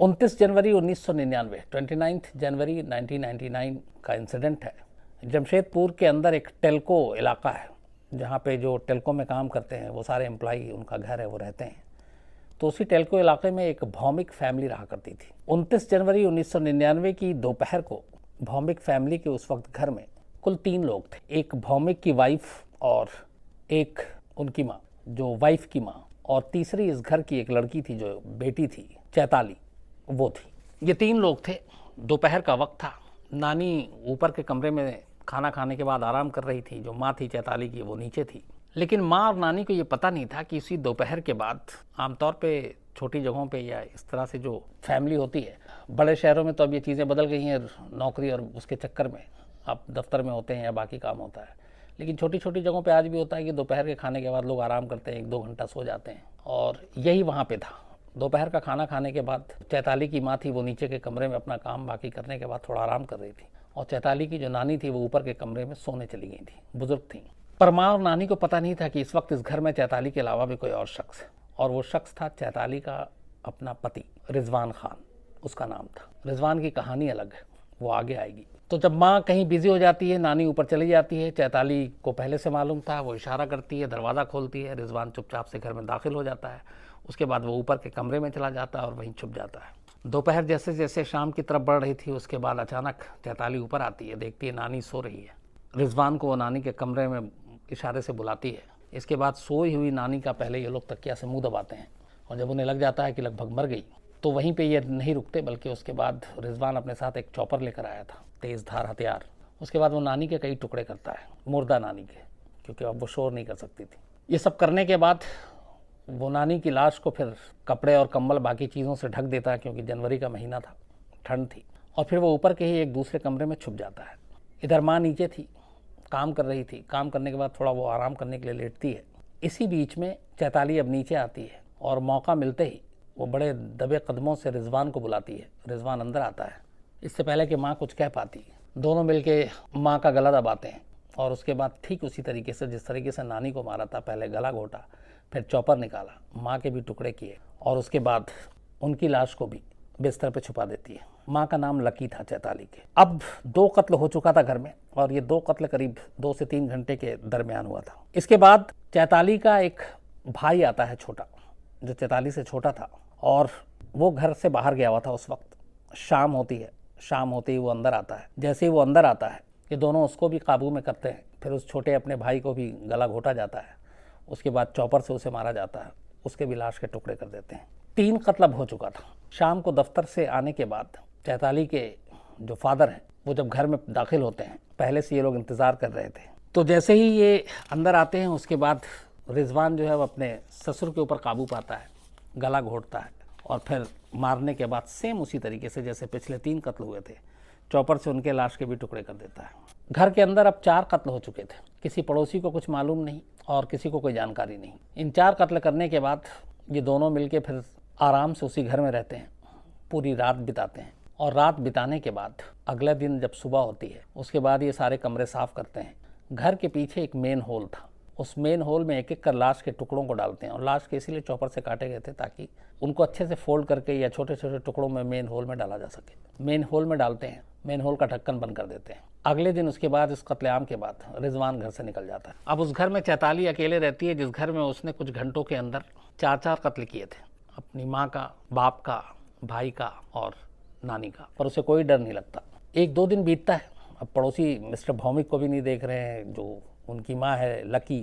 29 जनवरी 1999, 29 जनवरी 1999 का इंसिडेंट है। जमशेदपुर के अंदर एक टेल्को इलाका है जहाँ पे जो टेल्को में काम करते हैं वो सारे एम्प्लॉई, उनका घर है, वो रहते हैं। तो उसी टेल्को इलाके में एक भौमिक फैमिली रहा करती थी। 29 जनवरी 1999 की दोपहर को भौमिक फैमिली के उस वक्त घर में कुल 3 लोग थे। एक भौमिक की वाइफ और एक उनकी माँ, जो वाइफ की माँ, और तीसरी इस घर की एक लड़की थी जो बेटी थी, चैताली, वो थी। ये 3 लोग थे। दोपहर का वक्त था। नानी ऊपर के कमरे में खाना खाने के बाद आराम कर रही थी। जो माँ थी चैताली की, वो नीचे थी। लेकिन माँ और नानी को ये पता नहीं था कि इसी दोपहर के बाद आमतौर पे छोटी जगहों पे या इस तरह से जो फैमिली होती है, बड़े शहरों में तो अब ये चीज़ें बदल गई हैं, नौकरी और उसके चक्कर में आप दफ्तर में होते हैं या बाकी काम होता है। लेकिन छोटी छोटी जगहों पे आज भी होता है कि दोपहर के खाने के बाद लोग आराम करते हैं, 1-2 घंटा सो जाते हैं। और यही वहाँ पे था। दोपहर का खाना खाने के बाद चैताली की माँ थी, वो नीचे के कमरे में अपना काम बाकी करने के बाद थोड़ा आराम कर रही थी, और चैताली की जो नानी थी वो ऊपर के कमरे में सोने चली गई थी। बुजुर्ग थी। पर माँ और नानी को पता नहीं था कि इस वक्त इस घर में चैताली के अलावा भी कोई और शख्स है, और वो शख्स था चैताली का अपना पति रिजवान खान, उसका नाम था। रिजवान की कहानी अलग है, वो आगे आएगी। तो जब माँ कहीं बिजी हो जाती है, नानी ऊपर चली जाती है, चैताली को पहले से मालूम था, वो इशारा करती है, दरवाज़ा खोलती है, रिजवान चुपचाप से घर में दाखिल हो जाता है। उसके बाद वो ऊपर के कमरे में चला जाता है और वहीं छुप जाता है। दोपहर जैसे जैसे शाम की तरफ बढ़ रही थी, उसके बाद अचानक चैताली ऊपर आती है, देखती है नानी सो रही है। रिजवान को वो नानी के कमरे में इशारे से बुलाती है। इसके बाद सोई हुई नानी का पहले ये लोग तकिया से मुंह दबाते हैं, और जब उन्हें लग जाता है कि लगभग मर गई, तो वहीं पे ये नहीं रुकते, बल्कि उसके बाद रिजवान अपने साथ एक चॉपर लेकर आया था, तेज़ धार हथियार। उसके बाद वो नानी के कई टुकड़े करता है, मुर्दा नानी के, क्योंकि अब वो शोर नहीं कर सकती थी। ये सब करने के बाद वो नानी की लाश को फिर कपड़े और कंबल बाकी चीज़ों से ढक देता है, क्योंकि जनवरी का महीना था, ठंड थी। और फिर वो ऊपर के ही एक दूसरे कमरे में छुप जाता है। इधर माँ नीचे थी, काम कर रही थी। काम करने के बाद थोड़ा वो आराम करने के लिए लेटती है। इसी बीच में चैताली अब नीचे आती है, और मौका मिलते ही वो बड़े दबे कदमों से रिजवान को बुलाती है। रिजवान अंदर आता है, इससे पहले कि माँ कुछ कह पाती। दोनों मिलके माँ का गला दबाते हैं, और उसके बाद ठीक उसी तरीके से जिस तरीके से नानी को मारा था, पहले गला घोटा, फिर चॉपर निकाला, माँ के भी टुकड़े किए, और उसके बाद उनकी लाश को भी बिस्तर पे छुपा देती है। माँ का नाम लकी था चैताली के। अब 2 कत्ल हो चुका था घर में, और ये 2 कत्ल करीब 2 से 3 घंटे के दरमियान हुआ था। इसके बाद चैताली का एक भाई आता है छोटा, जो चैताली से छोटा था, और वो घर से बाहर गया हुआ था उस वक्त। शाम होती है, शाम होते ही वो अंदर आता है। जैसे ही वो अंदर आता है, ये दोनों उसको भी काबू में करते हैं। फिर उस छोटे अपने भाई को भी गला घोटा जाता है। उसके बाद चॉपर से उसे मारा जाता है, उसके भी लाश के टुकड़े कर देते हैं। 3 कत्ल अब हो चुका था। शाम को दफ्तर से आने के बाद चैताली के जो फादर हैं, वो जब घर में दाखिल होते हैं, पहले से ये लोग इंतज़ार कर रहे थे। तो जैसे ही ये अंदर आते हैं, उसके बाद रिजवान जो है वो अपने ससुर के ऊपर काबू पाता है, गला घोटता है, और फिर मारने के बाद सेम उसी तरीके से जैसे पिछले 3 कत्ल हुए थे, चॉपर से उनके लाश के भी टुकड़े कर देता है। घर के अंदर अब 4 कत्ल हो चुके थे। किसी पड़ोसी को कुछ मालूम नहीं, और किसी को कोई जानकारी नहीं। इन 4 कत्ल करने के बाद ये दोनों मिलके फिर आराम से उसी घर में रहते हैं, पूरी रात बिताते हैं। और रात बिताने के बाद अगले दिन जब सुबह होती है, उसके बाद ये सारे कमरे साफ करते हैं। घर के पीछे एक मेन होल था, उस मेन होल में एक एक कर लाश के टुकड़ों को डालते हैं। और लाश के इसीलिए चॉपर से काटे गए थे ताकि उनको अच्छे से फोल्ड करके या छोटे छोटे टुकड़ों में मेन होल में डाला जा सके। मेन होल में डालते हैं, मेन होल का ढक्कन बंद कर देते हैं। अगले दिन उसके बाद इस कत्लेआम के बाद रिजवान घर से निकल जाता है। अब उस घर में चैताली अकेले रहती है, जिस घर में उसने कुछ घंटों के अंदर 4-4 कत्ल किए थे, अपनी माँ का, बाप का, भाई का और नानी का। पर उसे कोई डर नहीं लगता। 1-2 दिन बीतता है। अब पड़ोसी मिस्टर भौमिक को भी नहीं देख रहे हैं, जो उनकी माँ है लकी,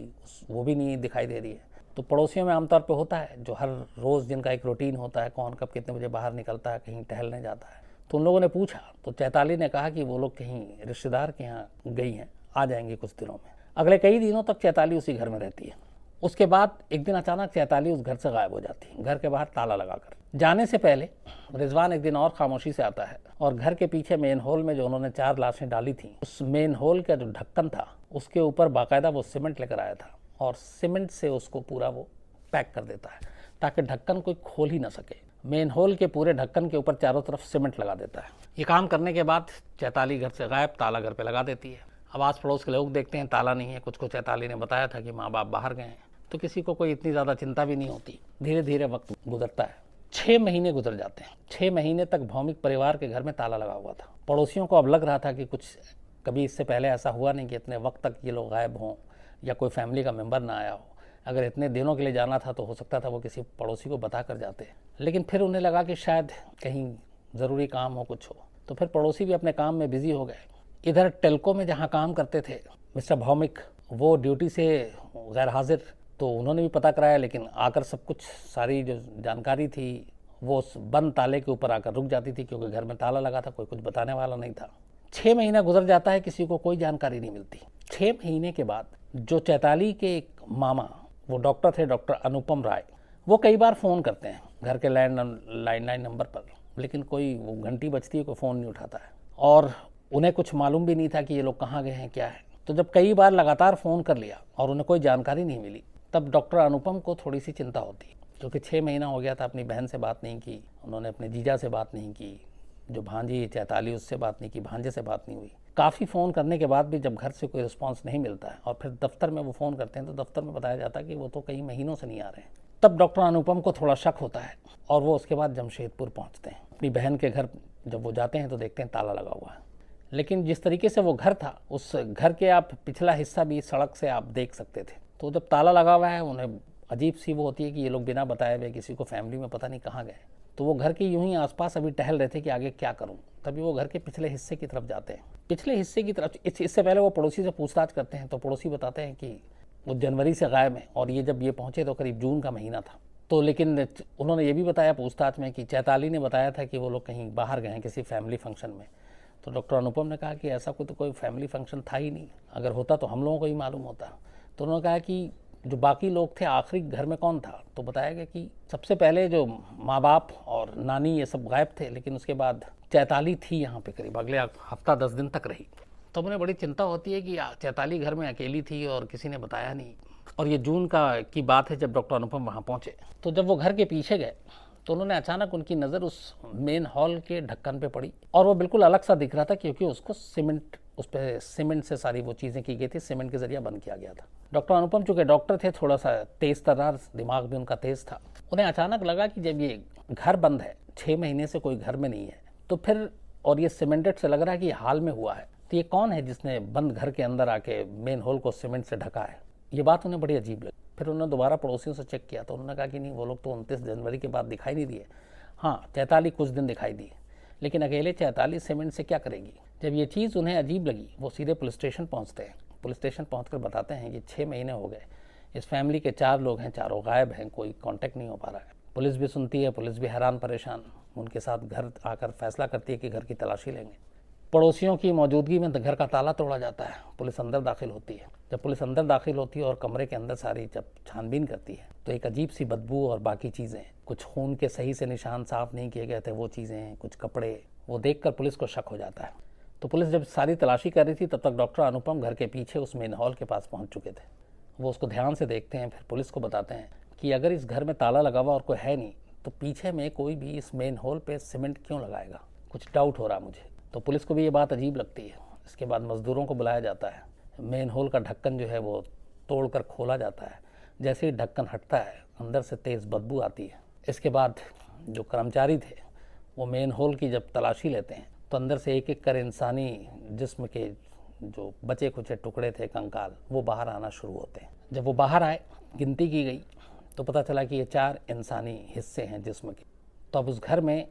वो भी नहीं दिखाई दे रही है। तो पड़ोसियों में आमतौर पे होता है, जो हर रोज़ जिनका एक रूटीन होता है, कौन कब कितने बजे बाहर निकलता है, कहीं टहलने जाता है। तो उन लोगों ने पूछा, तो चैताली ने कहा कि वो लोग कहीं रिश्तेदार के यहाँ गई हैं, आ जाएंगे कुछ दिनों में। अगले कई दिनों तक चैताली उसी घर में रहती है। उसके बाद एक दिन अचानक चैताली उस घर से गायब हो जाती है, घर के बाहर ताला लगाकर। जाने से पहले रिजवान एक दिन और खामोशी से आता है, और घर के पीछे मेन होल में जो उन्होंने 4 लाशें डाली थी, उस मेन होल का जो ढक्कन था, उसके ऊपर बाकायदा वो सीमेंट लेकर आया था, और सीमेंट से उसको पूरा वो पैक कर देता है ताकि ढक्कन कोई खोल ही ना सके। मेन होल के पूरे ढक्कन के ऊपर चारों तरफ सीमेंट लगा देता है। ये काम करने के बाद चैताली घर से गायब, ताला घर पे लगा देती है। अब आस पड़ोस के लोग देखते हैं ताला नहीं है। कुछ को चैताली ने बताया था कि माँ बाप बाहर गए हैं, तो किसी को कोई इतनी ज़्यादा चिंता भी नहीं होती। धीरे धीरे वक्त गुजरता है। 6 महीने गुजर जाते हैं। 6 महीने तक भौमिक परिवार के घर में ताला लगा हुआ था। पड़ोसियों को अब लग रहा था कि कुछ कभी इससे पहले ऐसा हुआ नहीं कि इतने वक्त तक ये लोग गायब हों या कोई फैमिली का मेम्बर ना आया हो। अगर इतने दिनों के लिए जाना था तो हो सकता था वो किसी पड़ोसी को बता कर जाते, लेकिन फिर उन्हें लगा कि शायद कहीं ज़रूरी काम हो, कुछ हो, तो फिर पड़ोसी भी अपने काम में बिजी हो गए। इधर टेल्को में जहाँ काम करते थे मिस्टर भौमिक, वो ड्यूटी से गैर हाजिर, तो उन्होंने भी पता कराया, लेकिन आकर सब कुछ सारी जो जानकारी थी वो उस बंद ताले के ऊपर आकर रुक जाती थी, क्योंकि घर में ताला लगा था, कोई कुछ बताने वाला नहीं था। 6 महीना गुजर जाता है, किसी को कोई जानकारी नहीं मिलती। 6 महीने के बाद जो चैताली के एक मामा, वो डॉक्टर थे, डॉक्टर अनुपम राय, वो कई बार फ़ोन करते हैं घर के लैंडलाइन नंबर पर, लेकिन कोई वो घंटी बजती है, कोई फ़ोन नहीं उठाता है, और उन्हें कुछ मालूम भी नहीं था कि ये लोग कहाँ गए हैं, क्या है। तो जब कई बार लगातार फ़ोन कर लिया और उन्हें कोई जानकारी नहीं मिली, तब डॉक्टर अनुपम को थोड़ी सी चिंता होती है, क्योंकि 6 महीना हो गया था, अपनी बहन से बात नहीं की, उन्होंने अपने जीजा से बात नहीं की, जो भांजी चैताली उससे बात नहीं की, भांजे से बात नहीं हुई। काफ़ी फ़ोन करने के बाद भी जब घर से कोई रिस्पांस नहीं मिलता है और फिर दफ्तर में वो फ़ोन करते हैं तो दफ्तर में बताया जाता है कि वो तो कई महीनों से नहीं आ रहे हैं। तब डॉक्टर अनुपम को थोड़ा शक होता है और वो उसके बाद जमशेदपुर पहुंचते हैं। अपनी बहन के घर जब वो जाते हैं तो देखते हैं ताला लगा हुआ है, लेकिन जिस तरीके से वो घर था, उस घर के आप पिछला हिस्सा भी सड़क से आप देख सकते थे। तो जब ताला लगा हुआ है, उन्हें अजीब सी वो होती है कि ये लोग बिना बताए हुए किसी को फैमिली में पता नहीं कहाँ गए। तो वो घर के यूं ही आसपास अभी टहल रहे थे कि आगे क्या करूं, तभी वो घर के पिछले हिस्से की तरफ जाते हैं। पिछले हिस्से की तरफ इससे पहले वो पड़ोसी से पूछताछ करते हैं, तो पड़ोसी बताते हैं कि वो जनवरी से गायब है, और ये जब ये पहुंचे तो करीब जून का महीना था। तो लेकिन उन्होंने ये भी बताया पूछताछ में कि चैताली ने बताया था कि वो लोग कहीं बाहर गए हैं किसी फैमिली फंक्शन में। तो डॉक्टर अनुपम ने कहा कि ऐसा कोई फैमिली फंक्शन था ही नहीं, अगर होता तो हम लोगों को ही मालूम होता। तो उन्होंने कहा कि जो बाकी लोग थे, आखिरी घर में कौन था, तो बताया गया कि सबसे पहले जो माँ बाप और नानी ये सब गायब थे, लेकिन उसके बाद चैताली थी यहाँ पे, करीब अगले हफ्ता 10 दिन तक रही। तो उन्हें बड़ी चिंता होती है कि चैताली घर में अकेली थी और किसी ने बताया नहीं। और ये जून की बात है जब डॉक्टर अनुपम वहाँ पहुँचे। तो जब वो घर के पीछे गए तो उन्होंने अचानक उनकी नज़र उस मेन हॉल के ढक्कन पे पड़ी, और वो बिल्कुल अलग सा दिख रहा था, क्योंकि उसको उस पर सीमेंट से सारी वो चीज़ें की गई थी, सीमेंट के जरिए बंद किया गया था। डॉक्टर अनुपम चूँकि डॉक्टर थे, थोड़ा सा तेज़ तर्रार दिमाग भी उनका तेज़ था, उन्हें अचानक लगा कि जब ये घर बंद है, 6 महीने से कोई घर में नहीं है, तो फिर और ये सीमेंटेड से लग रहा है कि ये हाल में हुआ है, तो ये कौन है जिसने बंद घर के अंदर आके मेन हॉल को सीमेंट से ढका है। ये बात उन्हें बड़ी अजीब लगी। फिर उन्होंने दोबारा पड़ोसियों से चेक किया तो उन्होंने कहा कि नहीं, वो लोग तो 29 जनवरी के बाद दिखाई नहीं दिए। हाँ, चैताली कुछ दिन दिखाई दी, लेकिन अकेले चैताली सीमेंट से क्या करेगी। जब ये चीज़ उन्हें अजीब लगी, वो सीधे पुलिस स्टेशन पहुंचते हैं। पुलिस स्टेशन पहुंचकर बताते हैं कि 6 महीने हो गए, इस फैमिली के 4 लोग हैं, चारों गायब हैं, कोई कांटेक्ट नहीं हो पा रहा है। पुलिस भी सुनती है, पुलिस भी हैरान परेशान, उनके साथ घर आकर फैसला करती है कि घर की तलाशी लेंगे। पड़ोसियों की मौजूदगी में घर का ताला तोड़ा जाता है, पुलिस अंदर दाखिल होती है। जब पुलिस अंदर दाखिल होती है और कमरे के अंदर सारी जब छानबीन करती है, तो एक अजीब सी बदबू और बाकी चीज़ें, कुछ खून के सही से निशान साफ नहीं किए गए थे, वो चीज़ें, कुछ कपड़े, वो देखकर पुलिस को शक हो जाता है। तो पुलिस जब सारी तलाशी कर रही थी, तब तक डॉक्टर अनुपम घर के पीछे उस मेन हॉल के पास पहुंच चुके थे। वो उसको ध्यान से देखते हैं, फिर पुलिस को बताते हैं कि अगर इस घर में ताला लगा हुआ और कोई है नहीं, तो पीछे में कोई भी इस मेन हॉल पे सीमेंट क्यों लगाएगा, कुछ डाउट हो रहा मुझे। तो पुलिस को भी ये बात अजीब लगती है। इसके बाद मज़दूरों को बुलाया जाता है, मेन हॉल का ढक्कन जो है वो तोड़कर खोला जाता है। जैसे ही ढक्कन हटता है, अंदर से तेज़ बदबू आती है। इसके बाद जो कर्मचारी थे वो मेन हॉल की जब तलाशी लेते हैं, तो अंदर से एक एक कर इंसानी जिस्म के जो बचे खुचे टुकड़े थे, कंकाल, वो बाहर आना शुरू होते हैं। जब वो बाहर आए, गिनती की गई, तो पता चला कि ये 4 इंसानी हिस्से हैं जिस्म के। तो अब उस घर में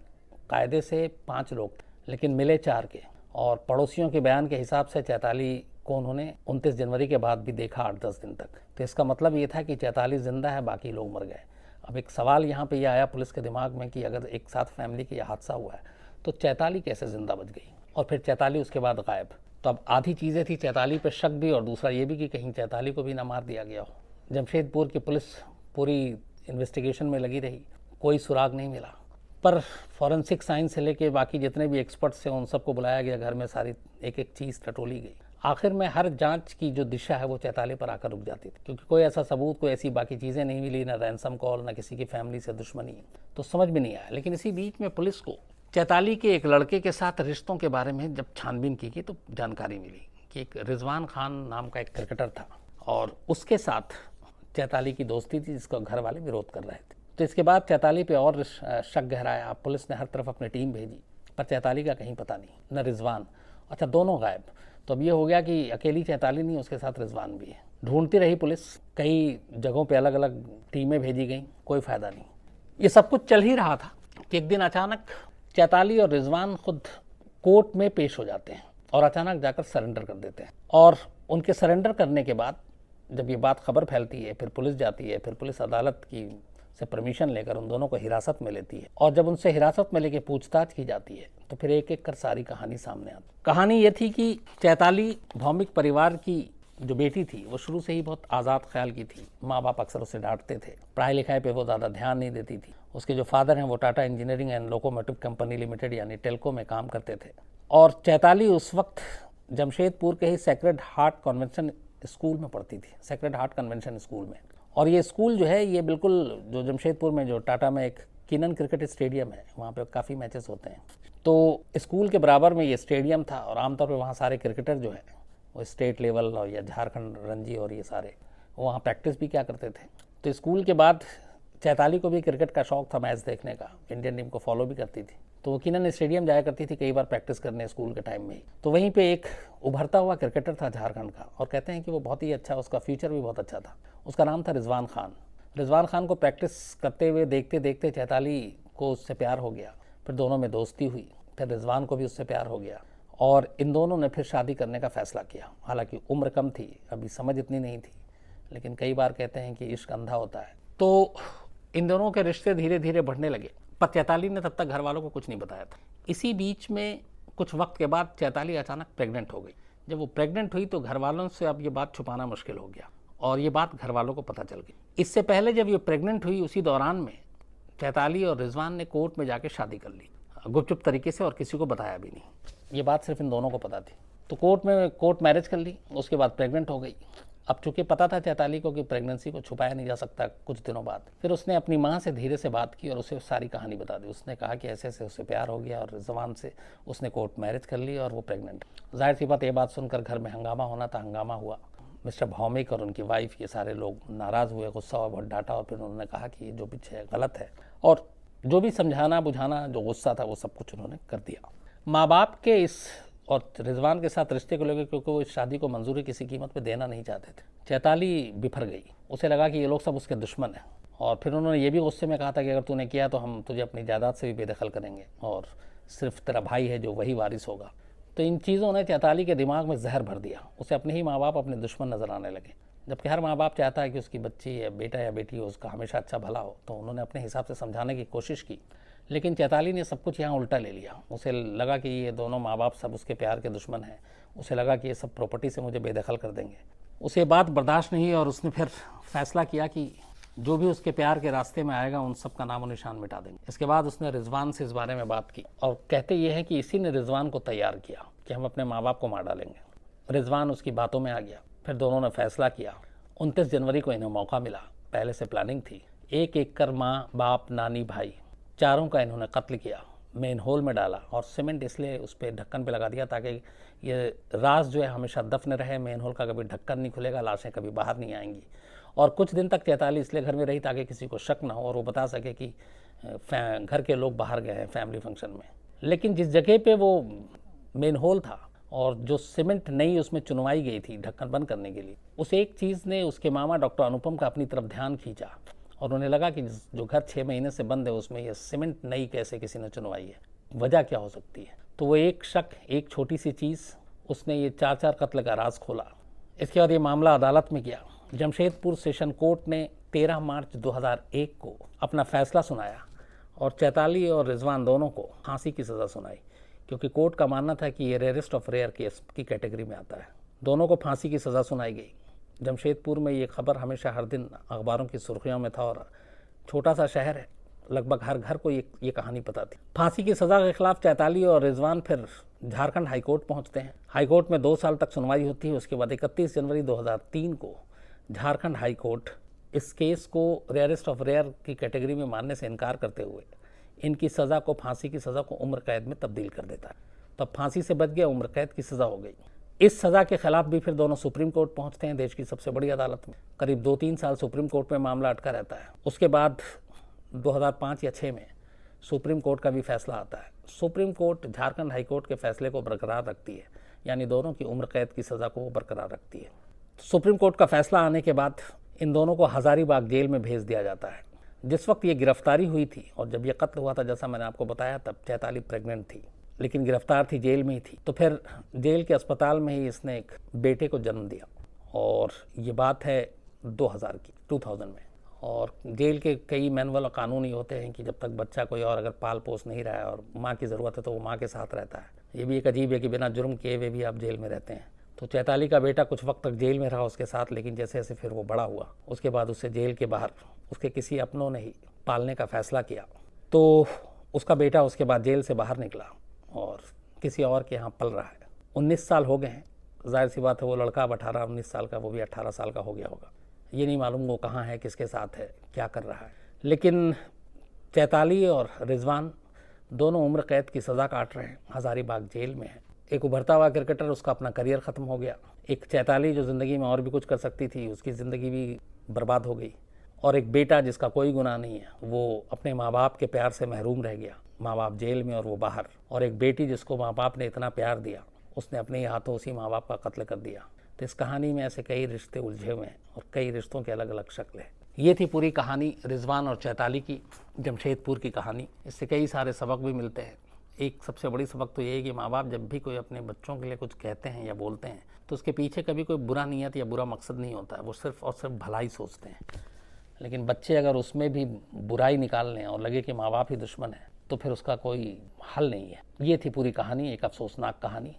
कायदे से 5 लोग थे, लेकिन मिले 4 के। और पड़ोसियों के बयान के हिसाब से चैताली को उन्होंने 29 जनवरी के बाद भी देखा 8-10 दिन तक। तो इसका मतलब ये था कि चैताली जिंदा है, बाकी लोग मर गए। अब एक सवाल यहाँ पे ये आया पुलिस के दिमाग में कि अगर एक साथ फैमिली का हादसा हुआ है, तो चैताली कैसे ज़िंदा बच गई, और फिर चैताली उसके बाद गायब। तो अब आधी चीज़ें थी, चैताली पर शक भी, और दूसरा ये भी कि कहीं चैताली को भी ना मार दिया गया हो। जमशेदपुर की पुलिस पूरी इन्वेस्टिगेशन में लगी रही, कोई सुराग नहीं मिला। पर फॉरेंसिक साइंस से लेके बाकी जितने भी एक्सपर्ट्स थे, उन सबको बुलाया गया, घर में सारी एक एक चीज़ टटोली गई। आखिर में हर जांच की जो दिशा है वो चैताली पर आकर रुक जाती थी, क्योंकि कोई ऐसा सबूत, कोई ऐसी बाकी चीज़ें नहीं मिली, ना रैंसम कॉल, ना किसी की फैमिली से दुश्मनी, तो समझ में नहीं आया। लेकिन इसी बीच में पुलिस को चैताली के एक लड़के के साथ रिश्तों के बारे में जब छानबीन की गई, तो जानकारी मिली कि एक रिजवान खान नाम का एक क्रिकेटर था, और उसके साथ चैताली की दोस्ती थी, जिसका घर वाले विरोध कर रहे थे। तो इसके बाद चैताली पे और शक गहराया। पुलिस ने हर तरफ अपनी टीम भेजी, पर चैताली का कहीं पता नहीं, न रिजवान। अच्छा, दोनों गायब। तो अब ये हो गया कि अकेली चैताली नहीं, उसके साथ रिजवान भी है। ढूंढती रही पुलिस, कई जगहों पे अलग अलग टीमें भेजी गई, कोई फ़ायदा नहीं। ये सब कुछ चल ही रहा था कि एक दिन अचानक चैताली और रिजवान खुद कोर्ट में पेश हो जाते हैं और अचानक जाकर सरेंडर कर देते हैं। और उनके सरेंडर करने के बाद जब ये बात खबर फैलती है, फिर पुलिस जाती है, फिर पुलिस अदालत की से परमिशन लेकर उन दोनों को हिरासत में लेती है। और जब उनसे हिरासत में लेके पूछताछ की जाती है तो फिर एक एक कर सारी कहानी सामने आती। कहानी ये थी कि चैताली भौमिक परिवार की जो बेटी थी वो शुरू से ही बहुत आज़ाद ख्याल की थी। माँ बाप अक्सर उसे डांटते थे, पढ़ाई लिखाई पे वो ज़्यादा ध्यान नहीं देती थी। उसके जो फादर हैं वो Tata engineering and locomotive company limited यानी टेल्को में काम करते थे। और चैताली उस वक्त जमशेदपुर के ही सेक्रेड हार्ट कन्वेंशन स्कूल में पढ़ती थी, सेक्रेड हार्ट कन्वेंशन स्कूल में। और ये स्कूल जो है ये बिल्कुल जो जमशेदपुर में जो टाटा में एक किनन क्रिकेट स्टेडियम है, वहाँ पे काफ़ी मैचेस होते हैं, तो स्कूल के बराबर में ये स्टेडियम था। और आमतौर पे वहाँ सारे क्रिकेटर जो है वो स्टेट लेवल और या झारखंड रणजी और ये सारे वहाँ प्रैक्टिस भी क्या करते थे। तो स्कूल के बाद चैताली को भी क्रिकेट का शौक़ था, मैच देखने का, इंडियन टीम को फॉलो भी करती थी। तो वो किनन स्टेडियम जाया करती थी कई बार प्रैक्टिस करने स्कूल के टाइम में ही। तो वहीं पे एक उभरता हुआ क्रिकेटर था झारखंड का, और कहते हैं कि वो बहुत ही अच्छा, उसका फ्यूचर भी बहुत अच्छा था। उसका नाम था रिजवान खान। रिजवान खान को प्रैक्टिस करते हुए देखते देखते चैताली को उससे प्यार हो गया। फिर दोनों में दोस्ती हुई, फिर रिजवान को भी उससे प्यार हो गया और इन दोनों ने फिर शादी करने का फ़ैसला किया। हालांकि उम्र कम थी, अभी समझ इतनी नहीं थी, लेकिन कई बार कहते हैं कि इश्क अंधा होता है। तो इन दोनों के रिश्ते धीरे धीरे बढ़ने लगे, पर चैताली ने तब तक घर वालों को कुछ नहीं बताया था। इसी बीच में कुछ वक्त के बाद चैताली अचानक प्रेग्नेंट हो गई। जब वो प्रेग्नेंट हुई तो घर वालों से अब ये बात छुपाना मुश्किल हो गया और ये बात घर वालों को पता चल गई। इससे पहले जब ये प्रेग्नेंट हुई उसी दौरान में चैताली और रिजवान ने कोर्ट में जाके शादी कर ली, गुपचुप तरीके से, और किसी को बताया भी नहीं। ये बात सिर्फ इन दोनों को पता थी। तो कोर्ट मैरिज कर ली, उसके बाद प्रेग्नेंट हो गई। अब चूंकि पता था चैताली को कि प्रेगनेंसी को छुपाया नहीं जा सकता, कुछ दिनों बाद फिर उसने अपनी माँ से धीरे से बात की और उसे सारी कहानी बता दी। उसने कहा कि ऐसे ऐसे उससे प्यार हो गया और रिजवान से उसने कोर्ट मैरिज कर ली और वो प्रेग्नेंट। जाहिर सी बात, ये बात सुनकर घर में हंगामा होना था। हंगामा हुआ, मिस्टर भौमिक और उनकी वाइफ ये सारे लोग नाराज़ हुए, गुस्सा हुआ, बहुत डांटा और फिर उन्होंने कहा कि जो भी है गलत है, और जो भी समझाना बुझाना जो गुस्सा था वो सब कुछ उन्होंने कर दिया। माँ बाप के इस और रिजवान के साथ रिश्ते को लेकर, क्योंकि वो इस शादी को मंजूरी किसी कीमत पे देना नहीं चाहते थे, चैताली बिफर गई। उसे लगा कि ये लोग सब उसके दुश्मन हैं, और फिर उन्होंने ये भी गुस्से में कहा था कि अगर तूने किया तो हम तुझे अपनी जायदाद से भी बेदखल करेंगे और सिर्फ तेरा भाई है जो वही वारिस होगा। तो इन चीज़ों ने चैताली के दिमाग में जहर भर दिया। उसे अपने ही माँ बाप अपने दुश्मन नजर आने लगे, जबकि हर माँ बाप चाहता है कि उसकी बच्ची या बेटा या बेटी हो उसका हमेशा अच्छा भला हो। तो उन्होंने अपने हिसाब से समझाने की कोशिश की, लेकिन चैताली ने सब कुछ यहाँ उल्टा ले लिया। उसे लगा कि ये दोनों माँ बाप सब उसके प्यार के दुश्मन हैं। उसे लगा कि ये सब प्रॉपर्टी से मुझे बेदखल कर देंगे। उसे बात बर्दाश्त नहीं और उसने फिर फैसला किया कि जो भी उसके प्यार के रास्ते में आएगा उन सब का नाम और निशान मिटा देंगे। इसके बाद उसने रिजवान से इस बारे में बात की और कहते ये हैं कि इसी ने रिजवान को तैयार किया कि हम अपने माँ बाप को मार डालेंगे। रिजवान उसकी बातों में आ गया। फिर दोनों ने फैसला किया। 29 जनवरी को इन्हें मौका मिला। पहले से प्लानिंग थी। एक एक कर माँ बाप नानी भाई चारों का इन्होंने कत्ल किया, मेन होल में डाला और सीमेंट इसलिए उस पर ढक्कन पे लगा दिया ताकि ये राज जो है हमेशा दफन रहे। मेन होल का कभी ढक्कन नहीं खुलेगा, लाशें कभी बाहर नहीं आएंगी। और कुछ दिन तक चैताली इसलिए घर में रही ताकि किसी को शक ना हो और वो बता सके कि घर के लोग बाहर गए हैं फैमिली फंक्शन में। लेकिन जिस जगह पे वो मेन होल था और जो सीमेंट नई उसमें चुनवाई गई थी ढक्कन बंद करने के लिए, उस एक चीज़ ने उसके मामा डॉक्टर अनुपम का अपनी तरफ ध्यान खींचा और उन्हें लगा कि जो घर 6 महीने से बंद है उसमें ये सीमेंट नई कैसे किसी ने चुनवाई है, वजह क्या हो सकती है। तो वो एक शक, एक छोटी सी चीज़, उसने ये 4 कत्ल का राज खोला। इसके बाद ये मामला अदालत में गया। जमशेदपुर सेशन कोर्ट ने 13 मार्च 2001 को अपना फैसला सुनाया और चैताली और रिजवान दोनों को फांसी की सज़ा सुनाई, क्योंकि कोर्ट का मानना था कि ये रेयरेस्ट ऑफ रेयर केस की कैटेगरी में आता है। दोनों को फांसी की सज़ा सुनाई गई। जमशेदपुर में ये खबर हमेशा हर दिन अखबारों की सुर्खियों में था और छोटा सा शहर है, लगभग हर घर को ये कहानी पता थी। फांसी की सज़ा के खिलाफ चैताली और रिजवान फिर झारखंड हाईकोर्ट पहुंचते हैं। हाईकोर्ट में 2 साल तक सुनवाई होती है। उसके बाद 31 जनवरी 2003 को झारखंड हाईकोर्ट इस केस को रेयरेस्ट ऑफ रेयर की कैटेगरी में मानने से इनकार करते हुए इनकी सज़ा को, फांसी की सज़ा को उम्र कैद में तब्दील कर देता है। तब फांसी से बच गया, उम्र कैद की सज़ा हो गई। इस सज़ा के खिलाफ भी फिर दोनों सुप्रीम कोर्ट पहुंचते हैं, देश की सबसे बड़ी अदालत में। करीब 2-3 साल सुप्रीम कोर्ट में मामला अटका रहता है। उसके बाद 2005 या 6 में सुप्रीम कोर्ट का भी फैसला आता है। Supreme court Jharkhand high court के फैसले को बरकरार रखती है, यानी दोनों की उम्र कैद की सज़ा को बरकरार रखती है। सुप्रीम कोर्ट का फैसला आने के बाद इन दोनों को हज़ारीबाग जेल में भेज दिया जाता है। जिस वक्त ये गिरफ्तारी हुई थी और जब ये कत्ल हुआ था, जैसा मैंने आपको बताया, तब चैताली प्रेग्नेंट थी, लेकिन गिरफ्तार थी, जेल में ही थी। तो फिर जेल के अस्पताल में ही इसने एक बेटे को जन्म दिया, और ये बात है 2000 में। और जेल के कई मैनुअल और कानून ही होते हैं कि जब तक बच्चा कोई और अगर पाल पोस नहीं रहा है और माँ की ज़रूरत है तो वो माँ के साथ रहता है। ये भी एक अजीब है कि बिना जुर्म किए हुए भी आप जेल में रहते हैं। तो चैताली का बेटा कुछ वक्त तक जेल में रहा उसके साथ, लेकिन जैसे जैसे फिर वो बड़ा हुआ, उसके बाद उसे जेल के बाहर उसके किसी अपनों ने ही पालने का फैसला किया। तो उसका बेटा उसके बाद जेल से बाहर निकला और किसी और के यहाँ पल रहा है। 19 साल हो गए हैं, जाहिर सी बात है वो लड़का अब 18-19 साल का, वो भी 18 साल का हो गया होगा। ये नहीं मालूम वो कहाँ है, किसके साथ है, क्या कर रहा है। लेकिन चैताली और रिजवान दोनों उम्र कैद की सज़ा काट रहे हैं, हज़ारीबाग जेल में है। एक उभरता हुआ क्रिकेटर, उसका अपना करियर ख़त्म हो गया। एक चैताली जो ज़िंदगी में और भी कुछ कर सकती थी, उसकी ज़िंदगी भी बर्बाद हो गई। और एक बेटा जिसका कोई गुनाह नहीं है, वो अपने माँ बाप के प्यार से महरूम रह गया, माँ बाप जेल में और वो बाहर। और एक बेटी जिसको माँ बाप ने इतना प्यार दिया, उसने अपने ही हाथों उसी माँ बाप का कत्ल कर दिया। तो इस कहानी में ऐसे कई रिश्ते उलझे हुए हैं और कई रिश्तों के अलग अलग शक्ल हैं। ये थी पूरी कहानी रिजवान और चैताली की, जमशेदपुर की कहानी। इससे कई सारे सबक भी मिलते हैं। एक सबसे बड़ी सबक तो ये है कि माँ बाप जब भी कोई अपने बच्चों के लिए कुछ कहते हैं या बोलते हैं तो उसके पीछे कभी कोई बुरा नीयत या बुरा मकसद नहीं होता है, वो सिर्फ और सिर्फ भलाई सोचते हैं। लेकिन बच्चे अगर उसमें भी बुराई निकाल लें और लगे कि माँ बाप ही दुश्मन है, तो फिर उसका कोई हल नहीं है। ये थी पूरी कहानी, एक अफसोसनाक कहानी।